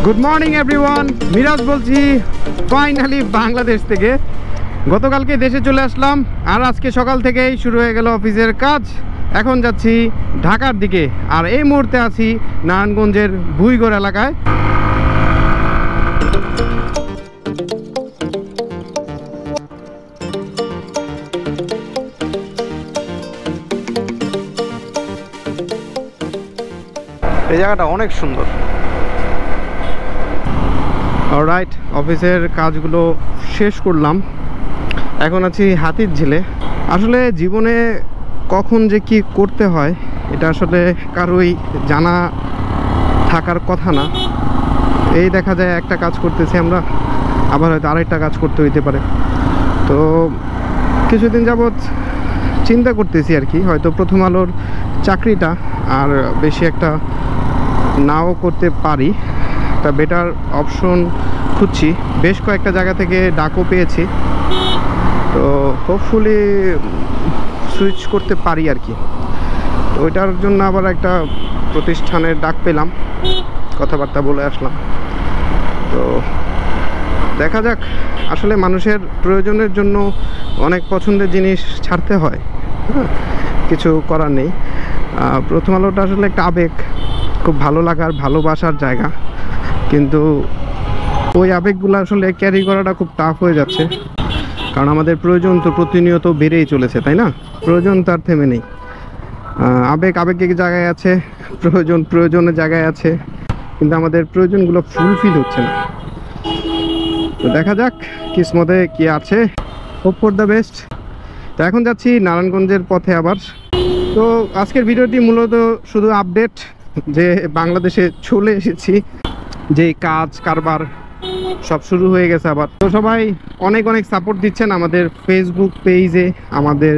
Good morning everyone, Miraj বলছি finally Bangladesh থেকে। গতকালকে দেশে চলে আসলাম আর আজকে সকাল থেকেই শুরু হয়ে গেল অফিসের কাজ। এখন যাচ্ছি ঢাকার দিকে আর এই মুহূর্তে আছি নারায়ণগঞ্জের ভুইগড় এলাকায়। এই জায়গাটা অনেক সুন্দর। অলরাইট, অফিসের কাজগুলো শেষ করলাম, এখন আছি হাতির ঝিলে। আসলে জীবনে কখন যে কি করতে হয় এটা আসলে কারোই জানা থাকার কথা না। এই দেখা যায় একটা কাজ করতেছি আমরা, আবার হয়তো আরেকটা কাজ করতে হইতে পারে। তো কিছুদিন যাবৎ চিন্তা করতেছি আর কি, হয়তো প্রথম আলোর চাকরিটা আর বেশি একটা নাও করতে পারি, একটা বেটার অপশন খুঁজছি। বেশ কয়েকটা জায়গা থেকে ডাকও পেয়েছি, তো হোপফুলি সুইচ করতে পারি আর কি। তো ওইটার জন্য আবার একটা প্রতিষ্ঠানের ডাক পেলাম, কথাবার্তা বলে আসলাম। তো দেখা যাক, আসলে মানুষের প্রয়োজনের জন্য অনেক পছন্দের জিনিস ছাড়তে হয়, কিছু করার নেই। প্রথম আলোটা আসলে একটা আবেগ, খুব ভালো লাগার ভালোবাসার জায়গা, কিন্তু ওই আবেগগুলো আসলে ক্যারি করাটা খুব টাফ হয়ে যাচ্ছে, কারণ আমাদের প্রয়োজন তো প্রতিনিয়ত বেড়েই চলেছে, তাই না? প্রয়োজন তার থেমে নেই। আবেগ আবেগের জায়গায় আছে, প্রয়োজন প্রয়োজনের জায়গায় আছে, কিন্তু আমাদের প্রয়োজনগুলো ফুলফিল হচ্ছে না। তো দেখা যাক কিসমতে কি আছে, হোপ ফর দ্য বেস্ট। তো এখন যাচ্ছি নারায়ণগঞ্জের পথে আবার। তো আজকের ভিডিওটি মূলত শুধু আপডেট যে বাংলাদেশে চলে এসেছি, যে কাজ কারবার সব শুরু হয়ে গেছে আবার। তো সবাই অনেক অনেক সাপোর্ট দিচ্ছেন আমাদের ফেসবুক পেজে, আমাদের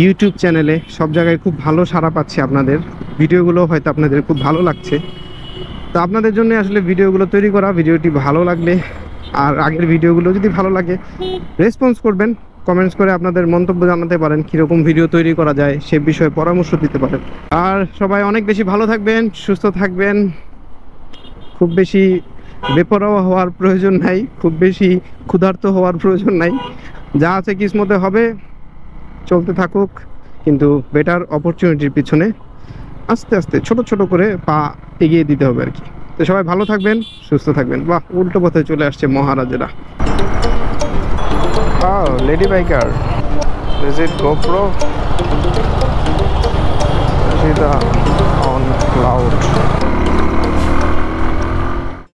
ইউটিউব চ্যানেলে, সব জায়গায় খুব ভালো সাড়া পাচ্ছি। আপনাদের ভিডিওগুলো হয়তো আপনাদের খুব ভালো লাগছে, তো আপনাদের জন্য আসলে ভিডিওগুলো তৈরি করা। ভিডিওটি ভালো লাগলে আর আগের ভিডিওগুলো যদি ভালো লাগে রেসপন্স করবেন, কমেন্টস করে আপনাদের মন্তব্য জানাতে পারেন, কীরকম ভিডিও তৈরি করা যায় সে বিষয়ে পরামর্শ দিতে পারেন। আর সবাই অনেক বেশি ভালো থাকবেন, সুস্থ থাকবেন। খুব বেশি বেপরোয়া হওয়ার প্রয়োজন নাই, খুব বেশি ক্ষুধার্ত হওয়ার প্রয়োজন নাই। যা আছে কিসমতে হবে, চলতে থাকুক, কিন্তু বেটার অপরচুনিটির পিছনে আস্তে আস্তে ছোট ছোট করে পা এগিয়ে দিতে হবে আর কি। তো সবাই ভালো থাকবেন, সুস্থ থাকবেন। বাহ, উল্টো পথে চলে আসছে মহারাজেরা। Lady biker, is it GoPro? On cloud.